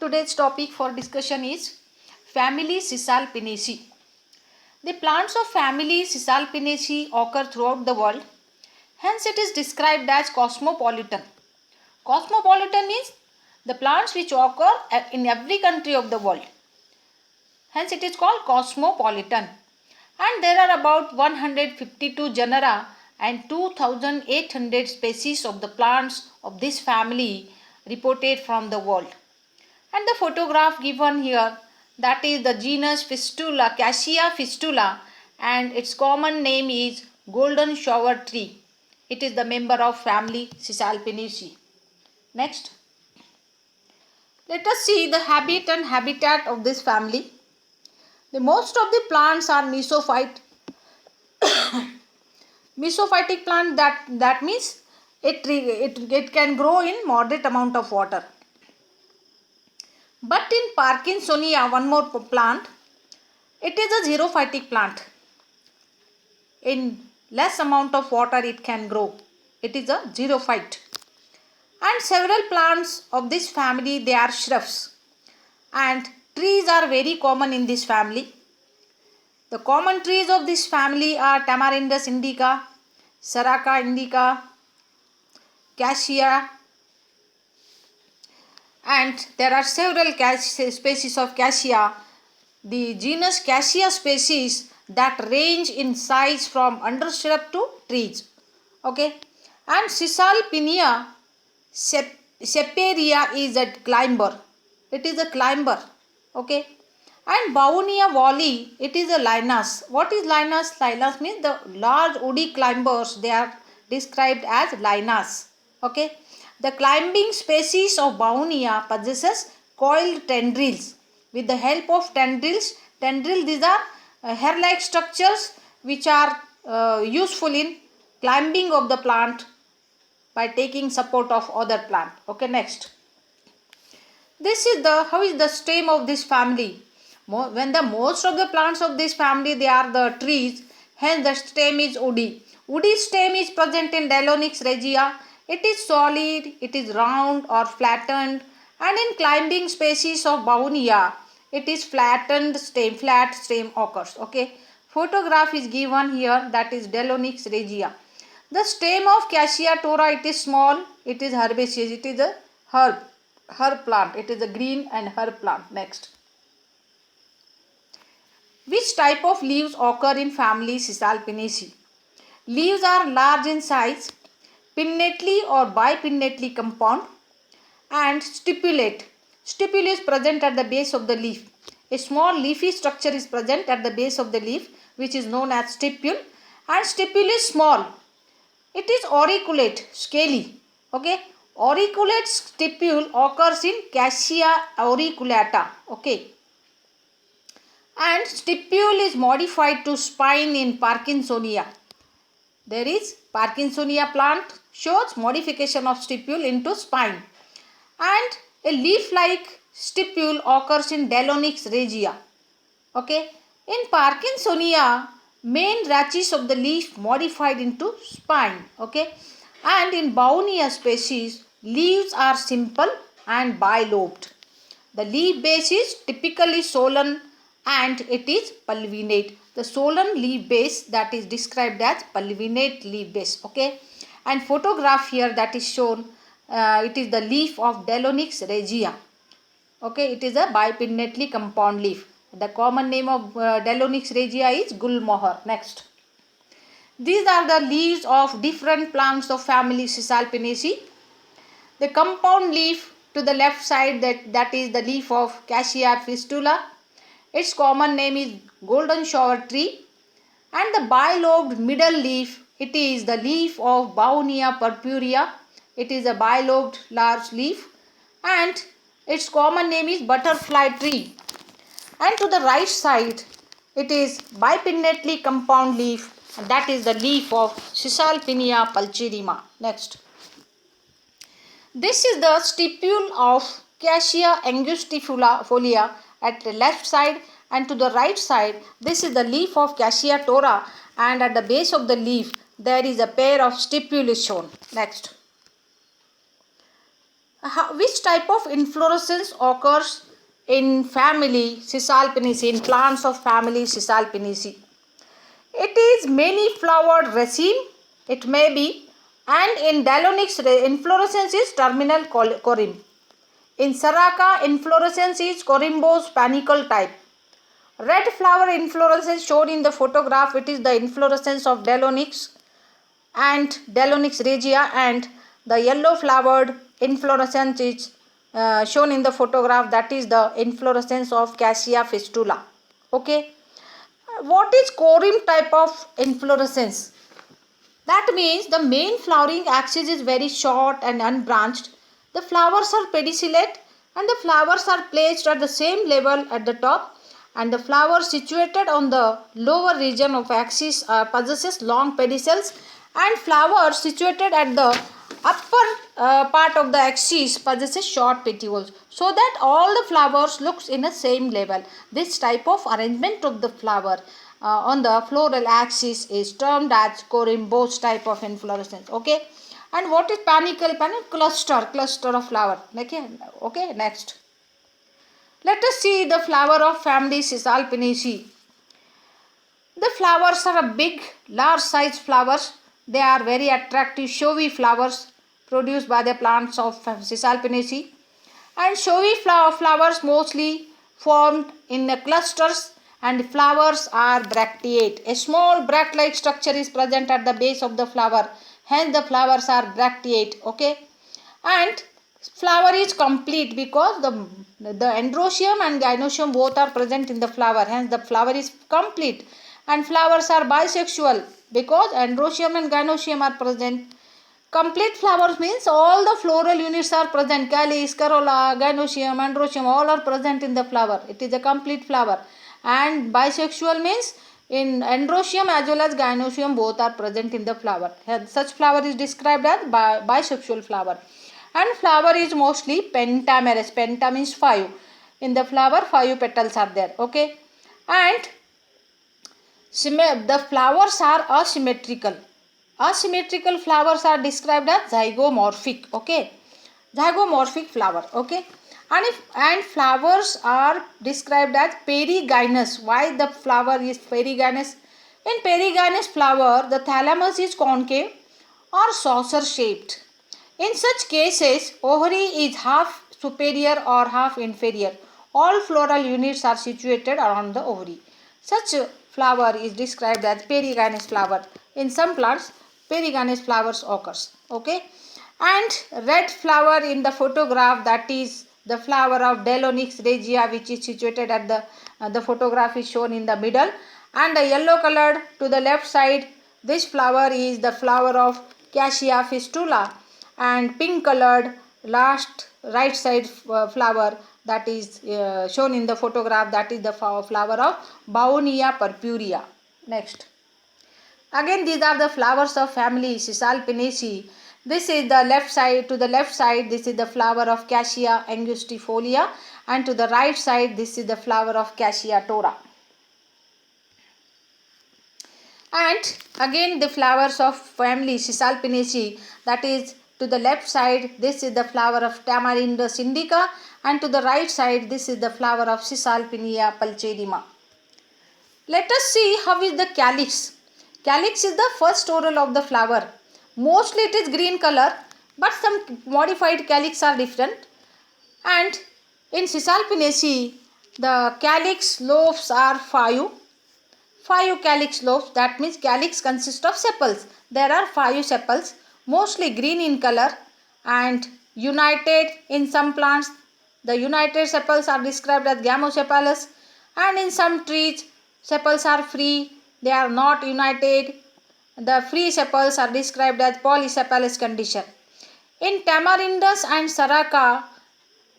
Today's topic for discussion is family Cisalpinaceae. The plants of family Cisalpinaceae occur throughout the world. Hence, it is described as cosmopolitan. Cosmopolitan means the plants which occur in every country of the world. Hence, it is called cosmopolitan. And there are about 152 genera and 2800 species of the plants of this family reported from the world. And the photograph given here, that is the genus Fistula, Cassia fistula, and its common name is golden shower tree. It is the member of family Cisalpinaceae. Next, let us see the habit and habitat of this family. The most of the plants are mesophyte. Mesophytic plant, that means it can grow in moderate amount of water. But in Parkinsonia, one more plant, it is a xerophytic plant. In less amount of water it can grow. It is a xerophyte. And several plants of this family, they are shrubs. And trees are very common in this family. The common trees of this family are Tamarindus indica, Saraca indica, Cassia, and there are several species of Cassia. The genus Cassia species that range in size from undershrub to trees. Okay, and Cisalpinia separia is a climber. It is a climber. Okay, and Baunia walli, it is a linus. What is linus? Linus means the large woody climbers. They are described as linus. Okay. The climbing species of Baunia possesses coiled tendrils. With the help of tendrils, these are hair-like structures which are useful in climbing of the plant by taking support of other plant. Okay, next. This is how is the stem of this family. When the most of the plants of this family, they are the trees, hence the stem is woody. Woody stem is present in Deinonychus regia. It is solid, it is round or flattened, and in climbing species of Baunia, it is flat stem occurs. Okay, photograph is given here, that is Deinonychus regia. The stem of Cassia tora, it is small, it is herbaceous, it is a herb plant, it is a green and herb plant. Next, which type of leaves occur in family Cisalpinaceae? Leaves are large in size, pinnately or bipinnately compound, and stipulate. Stipule is present at the base of the leaf. A small leafy structure is present at the base of the leaf, which is known as stipule, and stipule is small. It is auriculate, scaly. Okay, auriculate stipule occurs in Cassia auriculata. Okay, and stipule is modified to spine in Parkinsonia. There is Parkinsonia plant shows modification of stipule into spine, and a leaf-like stipule occurs in Deinonychus regia. Okay, in Parkinsonia, main rachis of the leaf modified into spine. Okay, and in Baunia species, leaves are simple and bilobed. The leaf base is typically swollen and it is pulvinate. The swollen leaf base, that is described as pulvinate leaf base. Okay, and photograph here that is shown, it is the leaf of Deinonychus regia. Okay, it is a bipinnately compound leaf. The common name of Deinonychus regia is gulmohar. Next, these are the leaves of different plants of family Cisalpinaceae. The compound leaf to the left side, that is the leaf of Cassia fistula. Its common name is golden shower tree. And the bilobed middle leaf, it is the leaf of Baunia purpurea. It is a bilobed large leaf, and its common name is butterfly tree. And to the right side, it is bipinnately compound leaf, and that is the leaf of Cisalpinia pulcherrima. Next, this is the stipule of Cassia angustifolia at the left side, and to the right side, this is the leaf of Cassia tora, and at the base of the leaf there is a pair of stipules shown. Next, Which type of inflorescence occurs in family Cisalpinaceae, in plants of family Cisalpinaceae? It is many flowered raceme, it may be, and in Dallonyx inflorescence is terminal corymb. In Saraca inflorescence is corymbose panicle type. Red flower inflorescence shown in the photograph, it is the inflorescence of Dallonyx and Dallonyx regia, and the yellow flowered inflorescence is shown in the photograph, that is the inflorescence of Cassia fistula. Okay. What is corymb type of inflorescence? That means the main flowering axis is very short and unbranched. The flowers are pedicellate and the flowers are placed at the same level at the top, and the flowers situated on the lower region of axis possesses long pedicels, and flowers situated at the upper part of the axis possesses short petioles, so that all the flowers looks in the same level. This type of arrangement of the flower on the floral axis is termed as corymbose type of inflorescence. Okay. And what is panicle? Cluster of flower. Okay. Next, let us see the flower of family Cisalpinaceae. The flowers are a big, large size flowers. They are very attractive, showy flowers produced by the plants of Cisalpinaceae. And showy flowers mostly formed in the clusters, and flowers are bracteate. A small bract-like structure is present at the base of the flower. Hence the flowers are bracteate. Okay. And flower is complete because the androecium and gynoecium both are present in the flower. Hence the flower is complete. And flowers are bisexual because androecium and gynoecium are present. Complete flowers means all the floral units are present. Calyx, corolla, gynoecium, androecium, all are present in the flower. It is a complete flower. And bisexual means in androecium as well as gynoecium both are present in the flower. Such flower is described as bisexual flower. And flower is mostly pentamerous. Penta means 5. In the flower 5 petals are there. Okay. And the flowers are asymmetrical. Asymmetrical flowers are described as zygomorphic. Okay. Zygomorphic flower. Okay. And flowers are described as perigynous. Why the flower is perigynous? In perigynous flower, the thalamus is concave or saucer shaped. In such cases, ovary is half superior or half inferior. All floral units are situated around the ovary. Such flower is described as perigynous flower. In some plants, perigynous flowers occurs. Okay. And red flower in the photograph, that is the flower of Dallonyx regia, which is situated at the photograph is shown in the middle, and the yellow colored to the left side, this flower is the flower of Cassia fistula, and pink colored last right side flower, that is shown in the photograph, that is the flower of Bauhinia purpurea. Next, again these are the flowers of family Cisalpinaceae. This is the left side, to the left side this is the flower of Cassia angustifolia, and to the right side this is the flower of Cassia tora. And again the flowers of family Cisalpinaceae, that is to the left side this is the flower of Tamarindus indica, and to the right side this is the flower of Cisalpinia pulcherrima. Let us see how is the calyx. Calyx is the first whorl of the flower. Mostly it is green color, but some modified calyx are different. And in Cisalpinaceae, the calyx lobes are 5. 5 calyx lobes, that means calyx consists of sepals. There are 5 sepals, mostly green in color and united. In some plants, the united sepals are described as gamosepalous, and in some trees, sepals are free, they are not united. The free sepals are described as polysepalous condition. In Tamarindus and Saraca,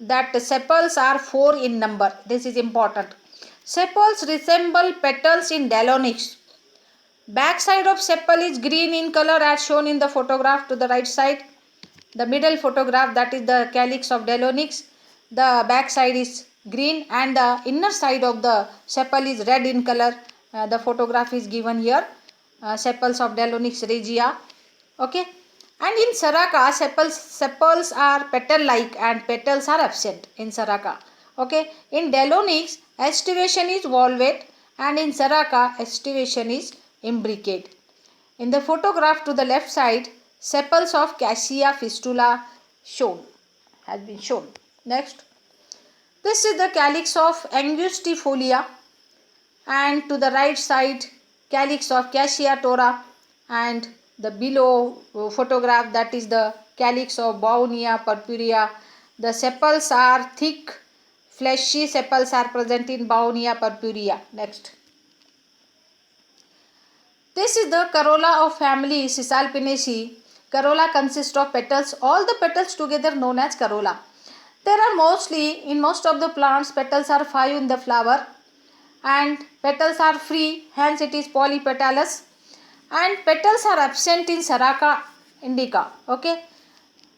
that sepals are 4 in number. This is important. Sepals resemble petals in Dallonyx. Back side of sepal is green in color as shown in the photograph to the right side. The middle photograph, that is the calyx of Dallonyx. The back side is green and the inner side of the sepal is red in color. The photograph is given here. Sepals of Dallonyx regia. Okay. And in Saraka, sepals are petal-like and petals are absent in Saraka. Okay. In Delonix, estivation is volvate and in Saraka, estivation is imbricate. In the photograph to the left side, sepals of Cassia fistula has been shown. Next, this is the calyx of Angustifolia, and to the right side, calyx of Cassia tora, and the below photograph, that is the calyx of Baunia purpurea. The sepals are thick, fleshy sepals are present in Baunia purpurea. Next, this is the corolla of family Cisalpinaceae. Corolla consists of petals, all the petals together known as corolla. There are in most of the plants, petals are 5 in the flower and petals are free, hence it is polypetalous, and petals are absent in Saraka indica. Okay,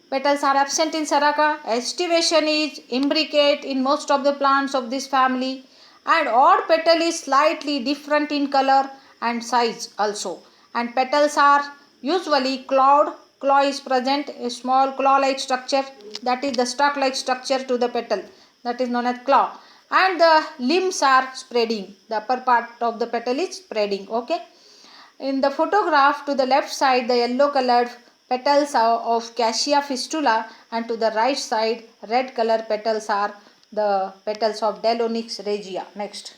petals are absent in Saraka. Estivation is imbricate in most of the plants of this family, and odd petal is slightly different in color and size also, and petals are usually clawed. Claw is present, a small claw like structure, that is the stalk like structure to the petal, that is known as claw, and the limbs are spreading, the upper part of the petal is spreading. Okay, in the photograph to the left side, the yellow colored petals are of Cassia fistula, and to the right side, red color petals are the petals of Delonix regia. Next,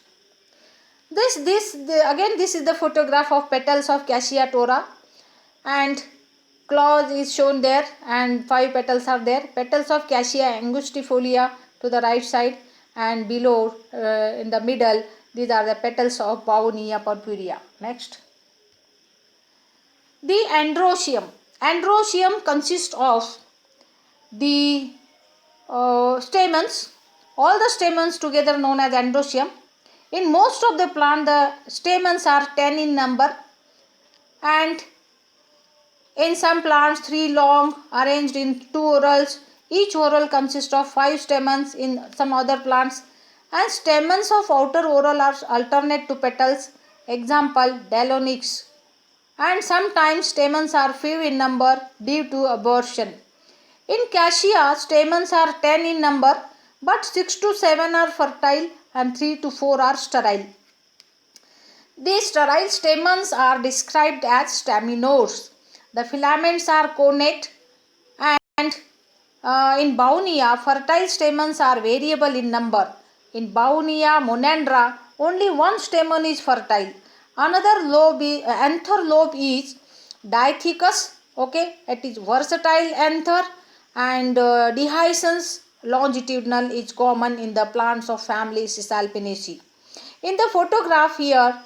this is the photograph of petals of Cassia tora, and claws is shown there and 5 petals are there. Petals of Cassia angustifolia to the right side, and below in the middle, these are the petals of Baunia purpurea. Next, the androecium. Androecium consists of the stamens, all the stamens together known as androecium. In most of the plant, the stamens are 10 in number, and in some plants 3 long arranged in 2 whorls. Each whorl consists of 5 stamens in some other plants, and stamens of outer whorl are alternate to petals, example Delonix, and sometimes stamens are few in number due to abortion. In Cassia, stamens are 10 in number, but 6 to 7 are fertile and 3 to 4 are sterile. These sterile stamens are described as staminores. The filaments are connate, and in Baunia, fertile stamens are variable in number. In Baunia monandra, only one stamen is fertile. Another anther lobe is diathecous. Okay, it is versatile anther, and dehiscence longitudinal is common in the plants of family Cisalpinaceae. In the photograph here,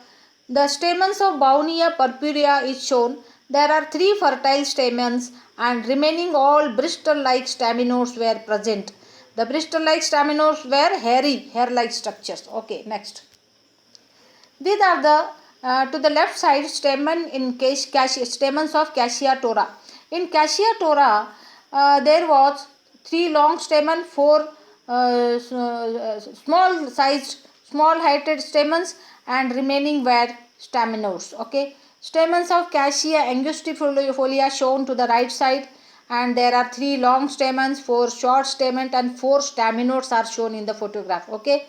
the stamens of Baunia purpurea is shown. There are 3 fertile stamens, and remaining all bristle-like staminores were present. The bristle-like staminores were hairy, hair-like structures. Okay, next. These are the to the left side stamen in stamens of Cassia tora. In Cassia tora, there was 3 long stamen, 4 small sized, small heighted stamens, and remaining were staminores. Okay, stamens of Cassia angustifolia shown to the right side, and there are 3 long stamens, 4 short stamens, and 4 staminores are shown in the photograph. Okay,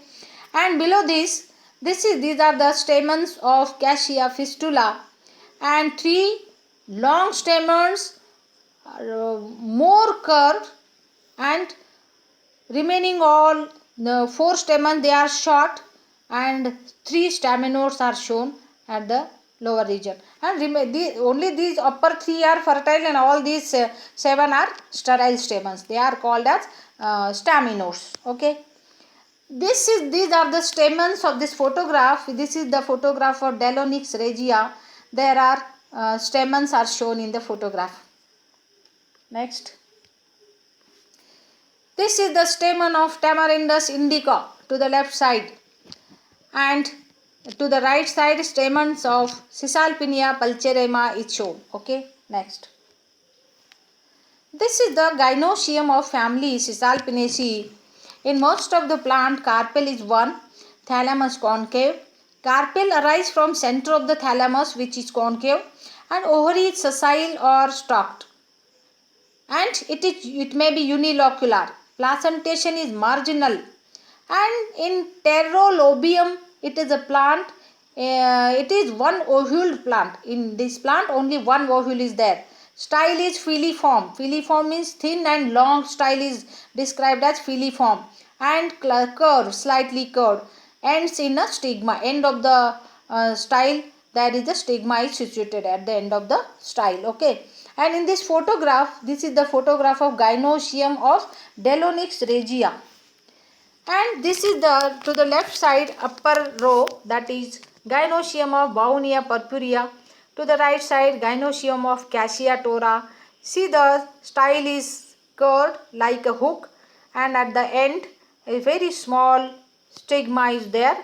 and below these are the stamens of Cassia fistula, and 3 long stamens are more curved, and remaining all the 4 stamens they are short, and 3 staminores are shown at the lower region, and only these upper 3 are fertile, and all these 7 are sterile stamens. They are called as staminores. Okay, these are the stamens of this photograph. This is the photograph of Delonix regia. There are stamens are shown in the photograph. Next, this is the stamen of Tamarindus indica to the left side, and to the right side stamens of Cisalpinia pulcherrima is shown. Okay, next. This is the gynoecium of family Cisalpinaceae. In most of the plant, carpel is one, thalamus concave. Carpel arises from center of the thalamus, which is concave, and ovary is sessile or stalked. and it may be unilocular. Placentation is marginal. And in Pterolobium, it is a plant. It is one ovuled plant. In this plant, only one ovule is there. Style is filiform. Filiform means thin and long. Style is described as filiform. And curved, slightly curved. Ends in a stigma. End of the style, there is the stigma is situated at the end of the style. Okay. And in this photograph, this is the photograph of Gynoecium of Delonix regia. And this is the to the left side upper row, that is Gynoecium of Bauhinia purpurea. To the right side Gynoecium of Cassia tora. See, the style is curved like a hook, and at the end a very small stigma is there.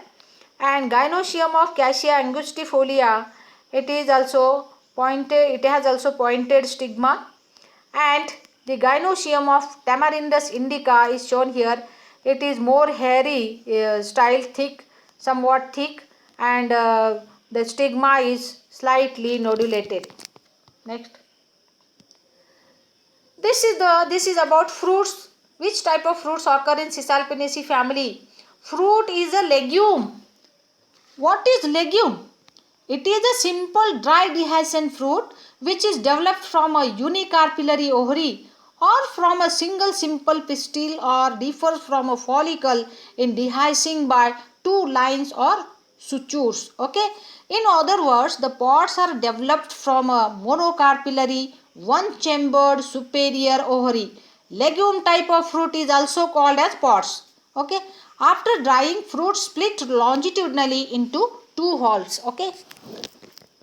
And Gynoecium of Cassia angustifolia, it is also pointed, it has also pointed stigma. And the Gynoecium of Tamarindus indica is shown here. It is more hairy, style thick, somewhat thick, and the stigma is slightly nodulated. Next. This is about fruits. Which type of fruits occur in Cisalpinaceae family? Fruit is a legume. What is legume? It is a simple dry dehiscent fruit which is developed from a unicarpillary ovary or from a single simple pistil, or differs from a follicle in dehiscing by two lines or sutures. Okay. In other words, the pods are developed from a monocarpillary one chambered superior ovary. Legume type of fruit is also called as pods. Okay. After drying, fruit split longitudinally into two halves. Okay.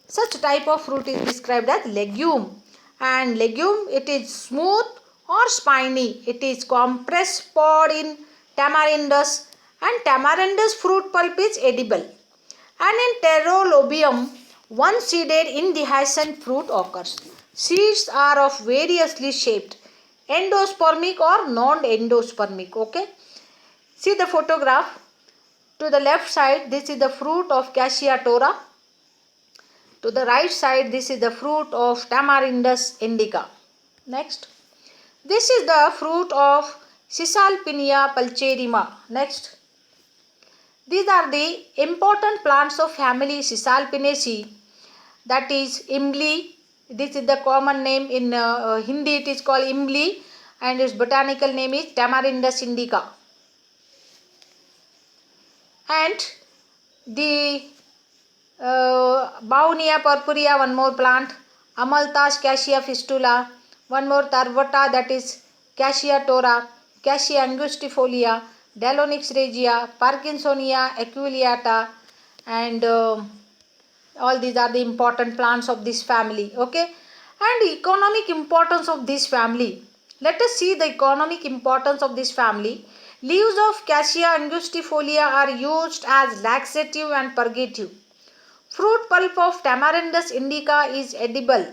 Such type of fruit is described as legume. And legume, it is smooth or spiny. It is compressed pod in Tamarindus, and Tamarindus fruit pulp is edible. And in Pterolobium, one seeded indehiscent fruit occurs. Seeds are of variously shaped, endospermic or non-endospermic. Okay. See the photograph. To the left side, this is the fruit of Cassia tora. To the right side, this is the fruit of Tamarindus indica. Next. This is the fruit of Cisalpinia pulcherrima. Next. These are the important plants of family Cisalpinaceae, that is Imli. This is the common name in Hindi, it is called Imli, and its botanical name is Tamarindus indica. And the Bauhinia purpurea, one more plant. Amalthus cassia fistula, one more Tarvata, that is Cassia tora, Cassia angustifolia, Delonix regia, Parkinsonia equileata, and all these are the important plants of this family. Okay. And economic importance of this family. Let us see the economic importance of this family. Leaves of Cassia angustifolia are used as laxative and purgative. Fruit pulp of Tamarindus indica is edible,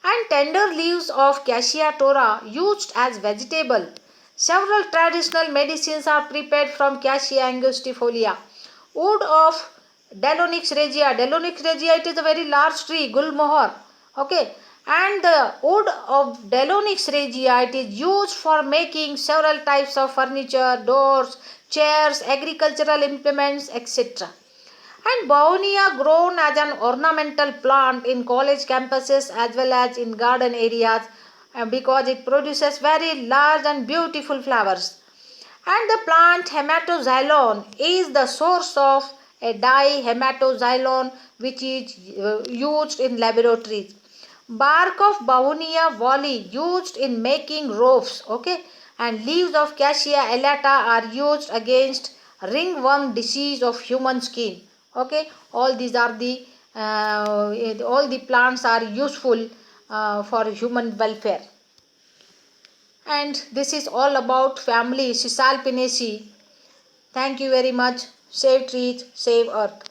and tender leaves of Cassia tora used as vegetable. Several traditional medicines are prepared from Cassia angustifolia. Wood of Delonix regia. Delonix regia, it is a very large tree, Gulmohar. Okay. And the wood of Delonix regia, it is used for making several types of furniture, doors, chairs, agricultural implements, etc. And Bauhinia grown as an ornamental plant in college campuses as well as in garden areas, because it produces very large and beautiful flowers. And the plant hematoxylon is the source of a dye hematoxylon which is used in laboratories. Bark of Bauhinia valley used in making ropes. Okay. And leaves of Cassia elata are used against ringworm disease of human skin. Okay. All these are the all the plants are useful for human welfare. And this is all about family Cisalpinaceae. Thank you very much. Save trees, save earth.